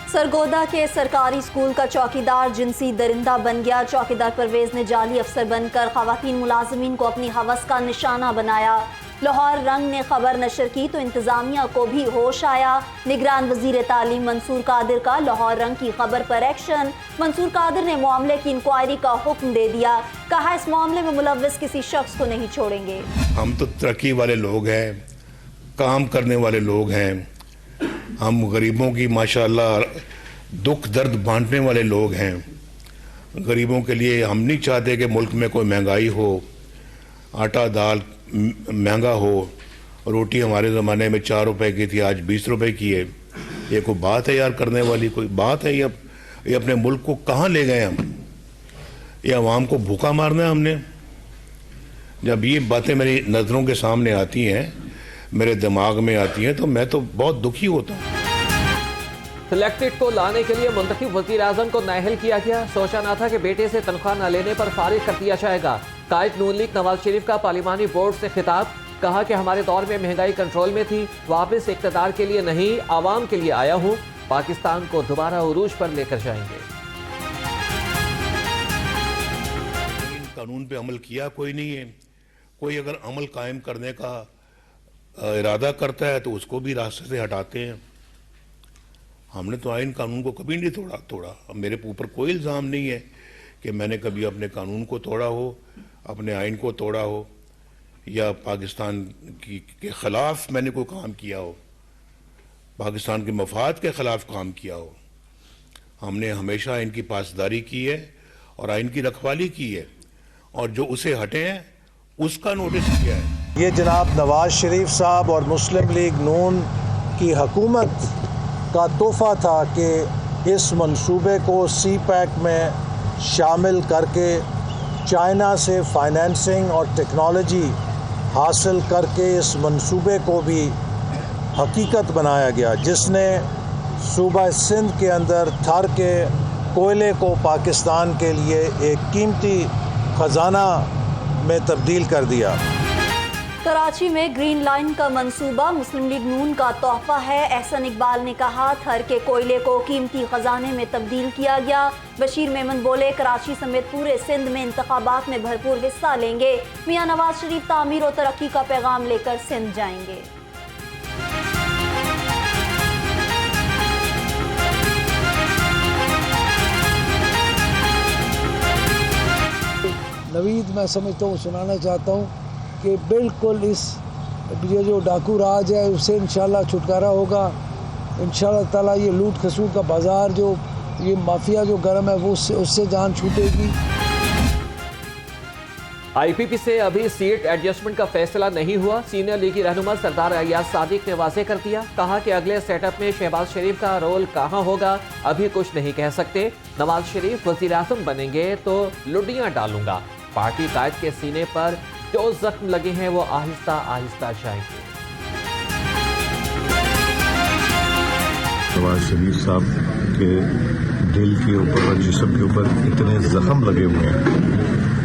सरगोदा के सरकारी स्कूल का चौकीदार जिनसी दरिंदा बन गया। चौकीदार परवेज ने जाली अफसर बनकर खवातीन मुलाजमीन को अपनी हवस का निशाना बनाया। लाहौर रंग ने खबर नशर की तो इंतजामिया को भी होश आया। निगरान वजीर तालीम मंसूर कादिर का लाहौर रंग की खबर पर एक्शन। मंसूर कादिर ने मामले की इंक्वायरी का हुक्म दे दिया। कहा इस मामले में मुलव्विस किसी शख्स को नहीं छोड़ेंगे। हम तो तरक्की वाले लोग हैं, काम करने वाले लोग हैं, हम गरीबों की माशाअल्लाह दुख दर्द बांटने वाले लोग हैं। गरीबों के लिए हम नहीं चाहते कि मुल्क में कोई महंगाई हो, आटा दाल महंगा हो। रोटी हमारे ज़माने में 4 रुपए की थी, आज 20 रुपए की है। ये कोई बात है यार करने वाली? कोई बात है? ये अपने मुल्क को कहाँ ले गए हम? ये अवाम को भूखा मारना है हमने। जब ये बातें मेरी नज़रों के सामने आती हैं, मेरे दिमाग में आती हैं, तो मैं तो बहुत दुखी होता हूँ। सिलेक्टेड को लाने के लिए मुंतखब वज़ीर आज़म को नाअहल किया गया। सोचा ना था कि बेटे से तनख्वाह न लेने पर फारिग कर दिया जाएगा। कायद नून लीग नवाज शरीफ का पार्लिमानी बोर्ड से खिताब। कहा कि हमारे दौर में महंगाई कंट्रोल में थी, वापस इक़्तिदार के लिए नहीं आवाम के लिए आया हूँ। पाकिस्तान को दोबारा उरूज पर लेकर जाएंगे। कानून पे अमल किया कोई नहीं है। कोई अगर अमल कायम करने का इरादा करता है तो उसको भी रास्ते से हटाते हैं। हमने तो आइन कानून को कभी नहीं तोड़ा। मेरे ऊपर कोई इल्ज़ाम नहीं है कि मैंने कभी अपने कानून को तोड़ा हो, अपने आइन को तोड़ा हो, या पाकिस्तान के ख़िलाफ़ मैंने कोई काम किया हो, पाकिस्तान के मफाद के ख़िलाफ़ काम किया हो। हमने हमेशा इनकी पासदारी की है और आइन की रखवाली की है, और जो उसे हटे हैं उसका नोटिस किया है। ये जनाब नवाज शरीफ साहब और मुस्लिम लीग नून की हुकूमत का तोहफ़ा था कि इस मंसूबे को सी पैक में शामिल करके चाइना से फाइनेंसिंग और टेक्नोलॉजी हासिल करके इस मंसूबे को भी हकीकत बनाया गया, जिसने सूबा सिंध के अंदर थर के कोयले को पाकिस्तान के लिए एक कीमती ख़जाना में तब्दील कर दिया। कराची में ग्रीन लाइन का मंसूबा मुस्लिम लीग नून का तोहफा है। एहसन इकबाल ने कहा थर के कोयले को कीमती खजाने में तब्दील किया गया। बशीर मेमन बोले कराची समेत पूरे सिंध में इंतखाबात में भरपूर हिस्सा लेंगे। मियां नवाज शरीफ तामीर और तरक्की का पैगाम लेकर सिंध जाएंगे। नवीद मैं समझता हूँ, सुनाना चाहता हूँ कि बिल्कुल इस ये जो डाकू राज है उससे इंशाल्लाह छुटकारा होगा। इंशाल्लाह ताला ये लूट खसूट का बाज़ार, जो ये माफिया जो गर्म है, वो उससे जान छूटेगी। IPP से अभी सीट एडजस्टमेंट का फैसला नहीं हुआ। सीनियर लीगी रहनुमा सरदार अयाज सादिक ने वाज़ेह कर दिया। कहा कि अगले सेटअप में शहबाज शरीफ का रोल कहाँ होगा अभी कुछ नहीं कह सकते। नवाज शरीफ वज़ीर आज़म बनेंगे तो लुडियाँ डालूंगा। पार्टी कायद के सीने पर जो जख्म लगे हैं वो आहिस्ता आहिस्ता जाएंगे। नवाज शरीफ साहब के दिल के ऊपर और जिस्म के ऊपर इतने जख्म लगे हुए हैं,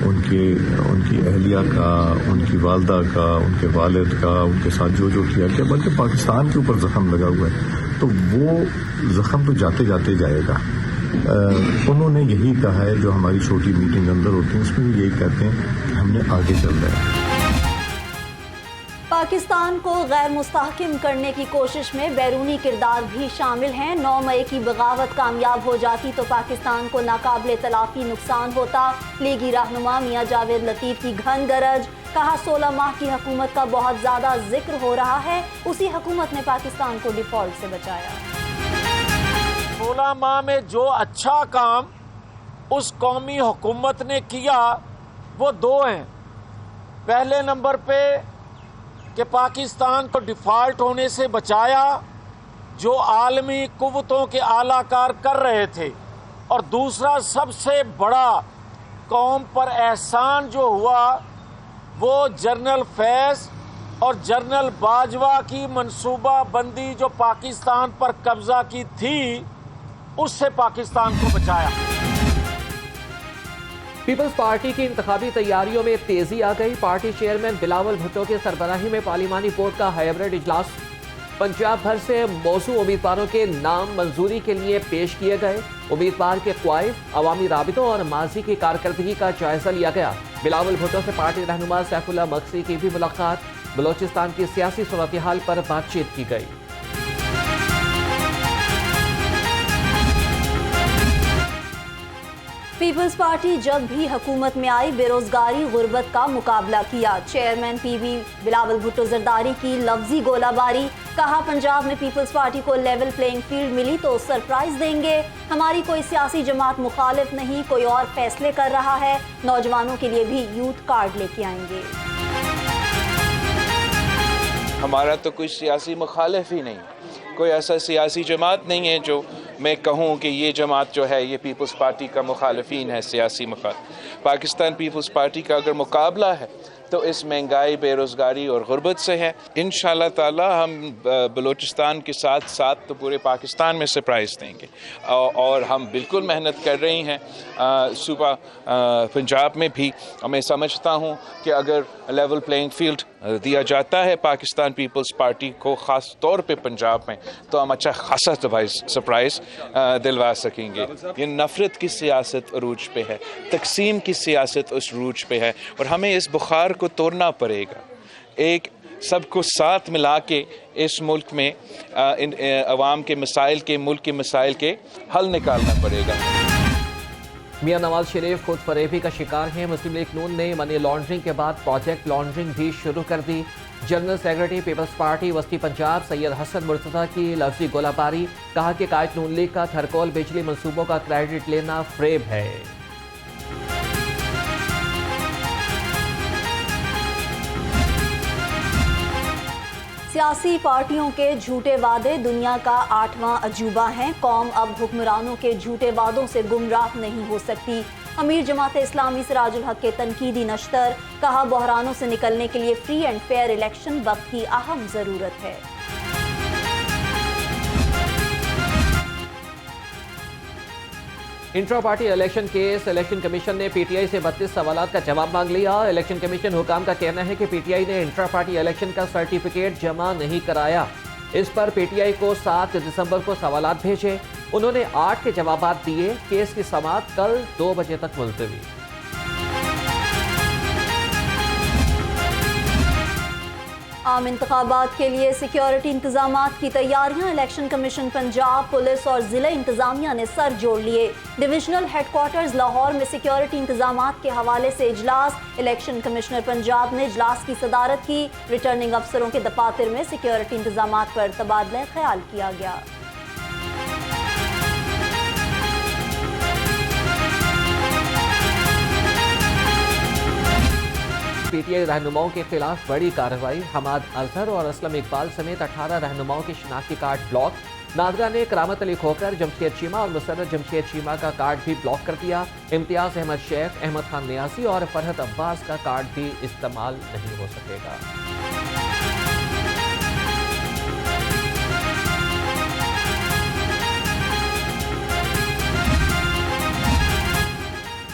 उनकी अहलिया का, उनकी वालदा का, उनके वालिद का, उनके साथ जो किया गया, बल्कि पाकिस्तान के ऊपर जख्म लगा हुआ है, तो वो जख्म तो जाते जाते जाएगा। उन्होंने यही कहा है, जो हमारी छोटी मीटिंग अंदर होती है उसमें भी यही कहते हैं कि हमने आगे चलना है। पाकिस्तान को गैर मुस्तहकम करने की कोशिश में बैरूनी किरदार भी शामिल हैं। 9 मई की बगावत कामयाब हो जाती तो पाकिस्तान को नाकाबिले तलाफी नुकसान होता। लीगी रहनुमा मियां जावेद लतीफ की घन गरज। कहा 16 माह की हुकूमत का बहुत ज़्यादा जिक्र हो रहा है, उसी हुकूमत ने पाकिस्तान को डिफॉल्ट से बचाया। 16 माह में जो अच्छा काम उस कौमी हुकूमत ने किया वो 2 हैं। पहले नंबर पे कि पाकिस्तान को डिफ़ॉल्ट होने से बचाया, जो आलमी कुव्वतों के आलाकार कर रहे थे, और दूसरा सबसे बड़ा कौम पर एहसान जो हुआ वो जनरल फैज़ और जनरल बाजवा की मनसूबा बंदी जो पाकिस्तान पर कब्जा की थी, उससे पाकिस्तान को बचाया। पीपल्स पार्टी की इंतखाबी तैयारियों में तेजी आ गई। पार्टी चेयरमैन बिलावल भुट्टो की सरबराही में पार्लिमानी बोर्ड का हाइब्रिड इजलास पंजाब भर से मौजूद उम्मीदवारों के नाम मंजूरी के लिए पेश किए गए। उम्मीदवार के ख्वाहिश, अवामी राबितों और माजी की कारकर्दगी का जायजा लिया गया। बिलावल भुट्टो से पार्टी रहनुमा सैफुल्लाह मकसी की भी मुलाकात। बलोचिस्तान की सियासी सूरत हाल पर बातचीत की गई। पीपल्स पार्टी जब भी हुकूमत में आई बेरोजगारी गुर्बत का मुकाबला किया। चेयरमैन पीबी बिलावल भुट्टो जरदारी की लफ्जी गोलाबारी। कहा पंजाब में पीपल्स पार्टी को लेवल प्लेइंग फील्ड मिली तो सरप्राइज देंगे। हमारी कोई सियासी जमात मुखालिफ नहीं, कोई और फैसले कर रहा है। नौजवानों के लिए भी यूथ कार्ड लेके आएंगे। हमारा तो कोई सियासी मुखालिफ ही नहीं, कोई ऐसा सियासी जमात नहीं है जो मैं कहूँ कि ये जमात जो है ये पीपल्स पार्टी का मुखालिफिन है, सियासी मुखालिफ। पाकिस्तान पीपल्स पार्टी का अगर मुकाबला है तो इस महंगाई, बेरोज़गारी और गुर्बत से है। इंशाल्लाह ताला हम बलूचिस्तान के साथ साथ तो पूरे पाकिस्तान में सरप्राइज़ देंगे और हम बिल्कुल मेहनत कर रही हैं सूबा पंजाब में भी। मैं समझता हूँ कि अगर लेवल प्लेइंग फील्ड दिया जाता है पाकिस्तान पीपल्स पार्टी को, ख़ास तौर पे पंजाब में, तो हम अच्छा खासा सरप्राइज़ दिलवा सकेंगे। ये नफ़रत की सियासत अरूज पे है, तकसीम की सियासत उस रूज पे है और हमें इस बुखार को तोड़ना पड़ेगा। एक सबको साथ मिला के इस मुल्क में इन अवाम के मसाइल के, मुल्क के मसाइल के हल निकालना पड़ेगा। मियां नवाज शरीफ खुद फरेबी का शिकार हैं। मुस्लिम लीग नून ने मनी लॉन्ड्रिंग के बाद प्रोजेक्ट लॉन्ड्रिंग भी शुरू कर दी। जनरल सेक्रेटरी पीपल्स पार्टी वस्ती पंजाब सैयद हसन मुर्तज़ा की लफ्जी गोलाबारी। कहा कि कायद नून लीग का थरकोल बिजली मंसूबों का क्रेडिट लेना फ्रेब है। सियासी पार्टियों के झूठे वादे दुनिया का 8वां अजूबा हैं। कौम अब हुक्मरानों के झूठे वादों से गुमराह नहीं हो सकती। अमीर जमात इस्लामी सिराजुल हक के तनकीदी नश्तर। कहा बहरानों से निकलने के लिए फ्री एंड फेयर इलेक्शन वक्त की अहम ज़रूरत है। Intra party election case. Election commission ने पीटीआई से 32 सवालात का जवाब मांग लिया। इलेक्शन कमीशन हुकाम का कहना है कि पीटीआई ने इंट्रा पार्टी इलेक्शन का सर्टिफिकेट जमा नहीं कराया। इस पर पीटीआई को 7 दिसंबर को सवालात भेजे। उन्होंने 8 के जवाब दिए। केस की समाअत कल 2 बजे तक मुलतवी। आम इंतखाबात के लिए सिक्योरिटी इंतजामात की तैयारियां। इलेक्शन कमीशन पंजाब, पुलिस और जिला इंतजामिया ने सर जोड़ लिए। डिविजनल हेडक्वार्टर्स लाहौर में सिक्योरिटी इंतजामात के हवाले से इजलास। इलेक्शन कमिश्नर पंजाब ने इजलास की सदारत की। रिटर्निंग अफसरों के दफातर में सिक्योरिटी इंतजामात पर तबादला ख्याल किया गया। पीटीआई रहनुमाओं के खिलाफ बड़ी कार्रवाई। हमाद अजहर और असलम इकबाल समेत 18 रहनुमाओं के शिनाख्ती कार्ड ब्लॉक। नादरा ने करामत अली खोकर, जमशेद चीमा और मुसर्रत जमशेद चीमा का कार्ड भी ब्लॉक कर दिया। इम्तियाज अहमद शेख, अहमद खान नियासी और फरहत अब्बास का कार्ड भी इस्तेमाल नहीं हो सकेगा।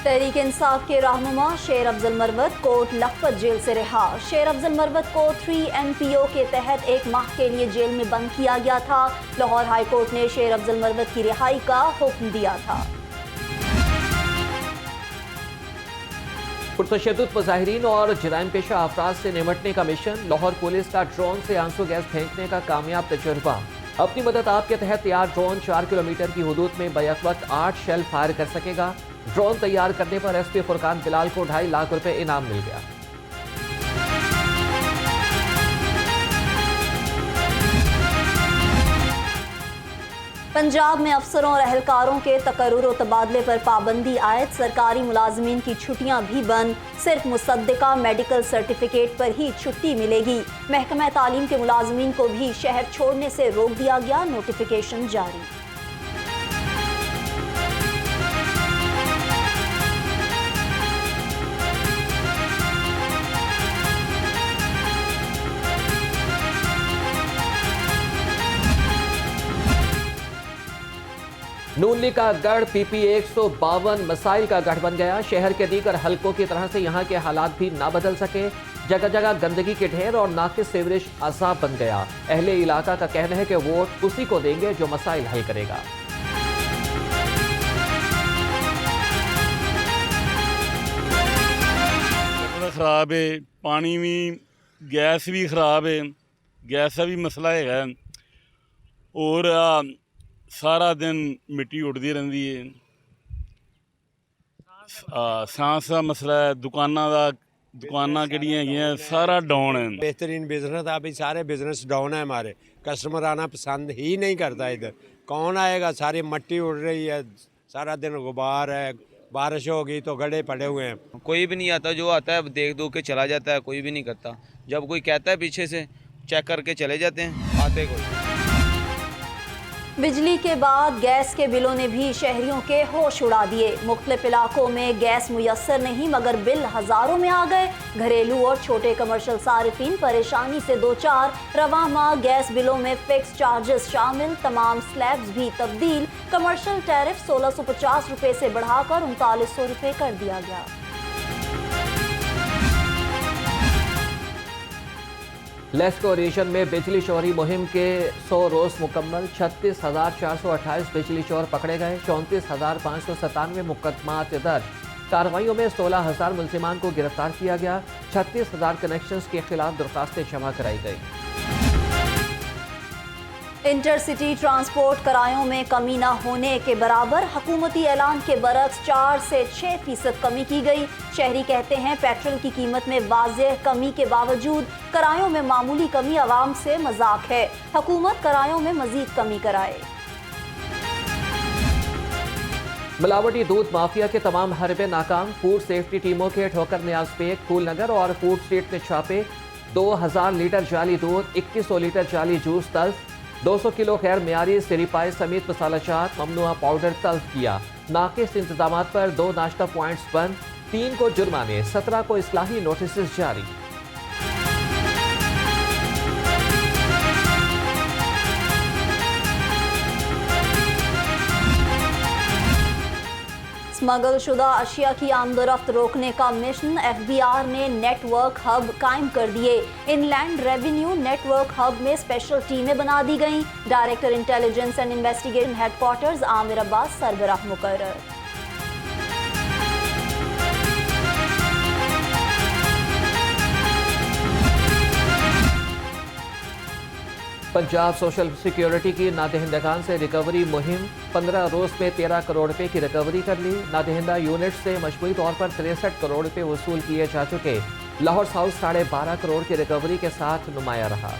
तहरीक इंसाफ के रहनुमा शेर अफजल मरवत कोर्ट लखपत जेल से रिहा। शेर अफजल मरवत को 3MPO के तहत 1 माह के लिए जेल में बंद किया गया था। लाहौर हाई कोर्ट ने शेर अफजल मरवत की रिहाई का हुक्म दिया था। पुरतशद्दुद मुजाहिरीन और जराइम पेशा अफराद से निपटने का मिशन। लाहौर पुलिस का ड्रोन से आंसू गैस फेंकने का कामयाब तजुर्बा। अपनी मदद आपके तहत तैयार ड्रोन 4 किलोमीटर की हदूद में बैक वक्त 8 शेल फायर कर सकेगा। ड्रोन तैयार करने पर SP फुरकान बिलाल को 2.5 लाख रुपए इनाम मिल गया। पंजाब में अफसरों और अहलकारों के तकर्रुर और तबादले पर पाबंदी आयद। सरकारी मुलाजमीन की छुट्टियां भी बंद। सिर्फ मुसद्दिका मेडिकल सर्टिफिकेट पर ही छुट्टी मिलेगी। महकमा तालीम के मुलाजमीन को भी शहर छोड़ने से रोक दिया गया। नोटिफिकेशन जारी। नून लीग का गढ़ PP 152 मसाइल का गढ़ बन गया। शहर के दीगर हलकों की तरह से यहाँ के हालात भी ना बदल सके। जगह जगह गंदगी के ढेर और नाकिस सीवरेज अजाब बन गया। अहले इलाका का कहना है कि वोट उसी को देंगे जो मसाइल हल करेगा। खराब है, पानी भी, गैस भी खराब है, गैस का भी मसला है और सारा दिन मिट्टी उड़ती रहती है। सांस का मसला है, दुकाना किहड़ियां सारा डाउन है। बेहतरीन बिजनेस था, अभी सारे बिजनेस डाउन है हमारे। कस्टमर आना पसंद ही नहीं करता इधर। कौन आएगा, सारी मट्टी उड़ रही है, सारा दिन गुबार है, बारिश होगी तो गड्ढे पड़े हुए हैं। कोई भी नहीं आता, जो आता है देख दो के चला जाता है, कोई भी नहीं करता। जब कोई कहता है पीछे से चेक करके चले जाते हैं, आते कोई। बिजली के बाद गैस के बिलों ने भी शहरियों के होश उड़ा दिए। मुख्तलिफ इलाकों में गैस मुयस्सर नहीं मगर बिल हजारों में आ गए। घरेलू और छोटे कमर्शियल सारिफीन परेशानी से दो चार। रवां माह गैस बिलों में फिक्स चार्जेस शामिल, तमाम स्लैब्स भी तब्दील। कमर्शियल टैरिफ 1650 रुपये से बढ़ाकर 3900 रुपये कर दिया गया। लेस्को रीजन में बिजली चोरी मुहिम के 100 रोज मुकम्मल। 36,428 बिजली चोर पकड़े गए। 34,597 मुकदमात दर्ज। कार्रवाइयों में 16,000 मुल्जिमान को गिरफ्तार किया गया। 36,000 कनेक्शंस के खिलाफ दरखास्तें जमा कराई गई। इंटरसिटी ट्रांसपोर्ट किरायों में कमी न होने के बराबर। हुकूमती ऐलान के बरक्स 4 से 6% कमी की गई। शहरी कहते हैं पेट्रोल की कीमत में वाज़ेह कमी के बावजूद किरायों में मामूली कमी आवाम से मजाक है। हुकूमत किरायों में मजीद कमी कराए। मिलावटी दूध माफिया के तमाम हरबे नाकाम। फूड सेफ्टी टीमों के ठोकर न्याज पेक, फूल नगर और फूड स्ट्रीट में छापे। 2000 लीटर जाली दूध, 2100 लीटर जाली जूस तल्फ। 200 किलो गैर मियारी सिरिपाई समेत मसाला चाट, ममनुआ पाउडर तल्फ किया। नाकिस इंतजामात पर 2 नाश्ता पॉइंट्स बंद, 3 को जुर्माने, 17 को इस्लाही नोटिस जारी। स्मगल शुदा अशिया की आमदोरफ्त रोकने का मिशन। FBI ने नेटवर्क हब कायम कर दिए। इनलैंड रेवेन्यू नेटवर्क हब में स्पेशल टीमें बना दी गईं। Director intelligence and investigation headquarters Amir Abbas सरबराह मुकर्रर। पंजाब सोशल सिक्योरिटी की नादहिंदगान से रिकवरी मुहिम। 15 रोज में 13 करोड़ रुपए की रिकवरी कर ली। नादहिंदा यूनिट से मजमूई तौर पर 63 करोड़ रुपए वसूल किए जा चुके। लाहौर साउथ 12.5 करोड़ की रिकवरी के साथ नुमाया रहा।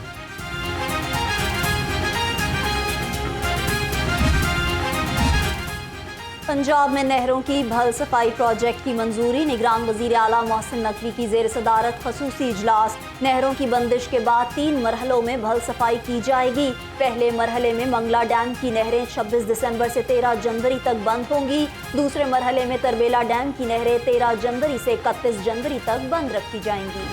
पंजाब में नहरों की भल सफाई प्रोजेक्ट की मंजूरी। निगरान वजीर आला मोहसिन नकवी की जेर सदारत खसूसी इजलास। नहरों की बंदिश के बाद 3 मरहलों में भल सफाई की जाएगी। पहले मरहले में मंगला डैम की नहरें 26 दिसंबर से 13 जनवरी तक बंद होंगी। दूसरे मरहले में तरबेला डैम की नहरें 13 जनवरी से 31 जनवरी तक बंद रखी जाएंगी।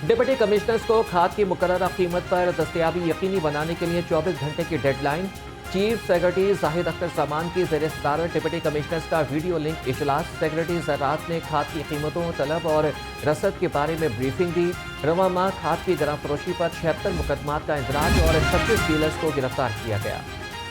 डिप्टी कमिश्नर्स को खाद की मुकर्ररा कीमत पर दस्तयाबी यकीनी बनाने के लिए 24 घंटे की deadline. Chief secretary Zahid Akhtar सामान की ज़ेर सदारत डिप्टी कमिश्नर्स का वीडियो लिंक इजलास। सेक्रेटरी ज़राअत ने खाद की कीमतों, तलब और रसद के बारे में ब्रीफिंग दी। रवां माह खाद की गरां फरोशी पर 76 मुकदमात का इंदराज और 36 डीलर्स को गिरफ्तार किया गया।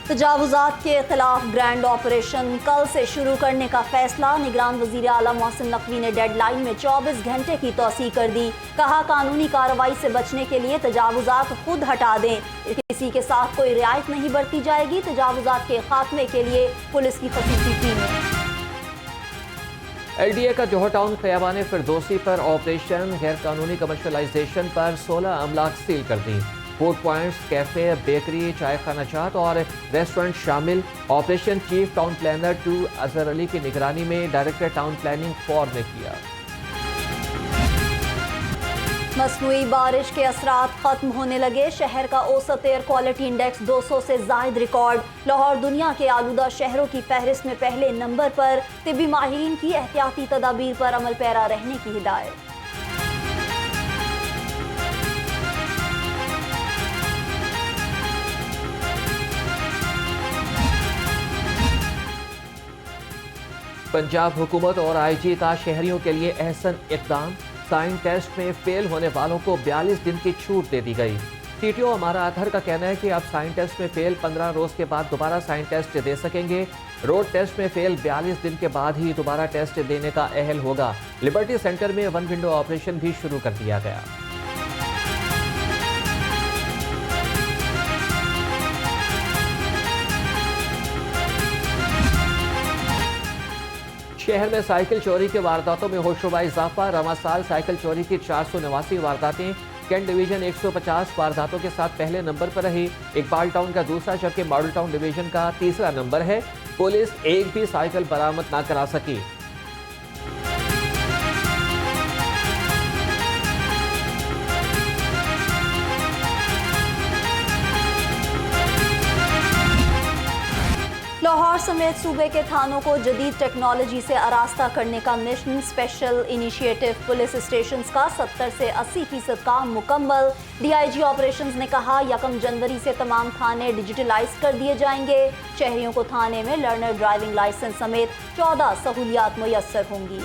तजावुजात के खिलाफ ग्रैंड ऑपरेशन कल से शुरू करने का फैसला। निगरान वजीर आला मोहसिन नकवी ने डेडलाइन में 24 घंटे की तौसीह कर दी। कहा कानूनी कार्रवाई से बचने के लिए तजावुजात खुद हटा दें। किसी के साथ कोई रियायत नहीं बरती जाएगी। तजावुजात के खात्मे के लिए पुलिस की खसूसी टीमें। LDA का जोहर टाउन खयाबान फिरदौसी पर ऑपरेशन। गैर कानूनी कमर्शलाइजेशन पर 16 अमलाक सील कर दी। फूड पॉइंट्स, कैफे, बेकरी, चाय खाना चाट और रेस्टोरेंट शामिल। Operation chief town planner 2 Azhar Ali की निगरानी में डायरेक्टर टाउन प्लानिंग 4 ने किया। मसनूई बारिश के असरात खत्म होने लगे। शहर का औसत एयर क्वालिटी इंडेक्स 200 से जायद रिकॉर्ड। लाहौर दुनिया के आलूदा शहरों की फहरिस्त में पहले नंबर पर। तिब्बी माहिरीन की एहतियाती तदाबीर पर अमल पैरा रहने की हिदायत। पंजाब हुकूमत और IG का शहरियों के लिए एहसन इकदाम। साइंस टेस्ट में फेल होने वालों को 42 दिन की छूट दे दी गई। TTO हमारा अतहर का कहना है कि अब साइंस टेस्ट में फेल 15 रोज के बाद दोबारा साइंस टेस्ट दे सकेंगे। रोड टेस्ट में फेल 42 दिन के बाद ही दोबारा टेस्ट देने का अहल होगा। लिबर्टी सेंटर में वन विंडो ऑपरेशन भी शुरू कर दिया गया। शहर में साइकिल चोरी के वारदातों में होशरुबा इजाफा। रवां साल साइकिल चोरी की 489 वारदातें कैंट डिवीजन 150 वारदातों के साथ पहले नंबर पर रही। इकबाल टाउन का दूसरा जबकि मॉडल टाउन डिवीजन का तीसरा नंबर है। पुलिस एक भी साइकिल बरामद ना करा सकी। लाहौर समेत सूबे के थानों को जदीद टेक्नोलॉजी से आरास्ता करने का mission special initiative. Police stations का 70 से 80% काम मुकम्मल। DIG ऑपरेशंस ने कहा 1 जनवरी से तमाम थाने डिजिटलाइज कर दिए जाएंगे। शहरियों को थाने में लर्नर ड्राइविंग लाइसेंस समेत 14 सहूलियात मुयस्सर होंगी।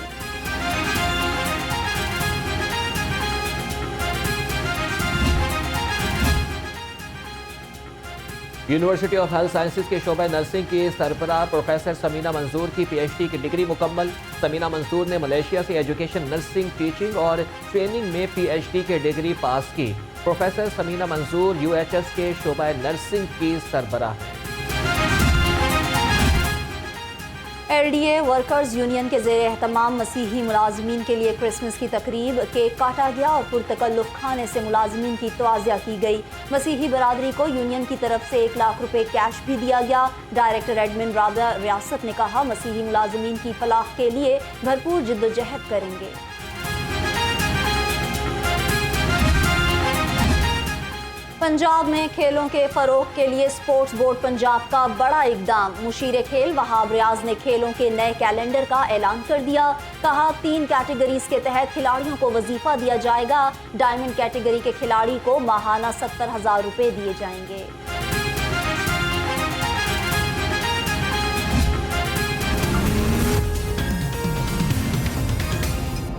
यूनिवर्सिटी ऑफ हेल्थ साइंसेज के शोबा नर्सिंग की सरबराह प्रोफेसर समीना मंजूर की PhD की डिग्री मुकम्मल। समीना मंजूर ने मलेशिया से एजुकेशन नर्सिंग टीचिंग और ट्रेनिंग में PhD की डिग्री पास की। प्रोफेसर समीना मंजूर UHS के शोबा नर्सिंग की सरबराह है। LDA वर्कर्स यूनियन के ज़ेर एहतमाम मसीही मुलाजमीन के लिए क्रिसमस की तकरीब। केक काटा गया और पुरतकल्लुफ़ खाने से मुलाजमीन की तवाज़िया की गई। मसीही बरादरी को यूनियन की तरफ से 1 लाख रुपए कैश भी दिया गया। डायरेक्टर एडमिन राबिया रियासत ने कहा मसीही मुलाजमीन की फलाह के लिए भरपूर जिद्दोजहद करेंगे। पंजाब में खेलों के फरोग के लिए स्पोर्ट्स बोर्ड पंजाब का बड़ा इकदाम। मुशीर खेल वहाब रियाज ने खेलों के नए कैलेंडर का ऐलान कर दिया। कहा 3 कैटेगरीज के तहत खिलाड़ियों को वजीफा दिया जाएगा। डायमंड कैटेगरी के खिलाड़ी को माहाना 70,000 रुपए दिए जाएंगे।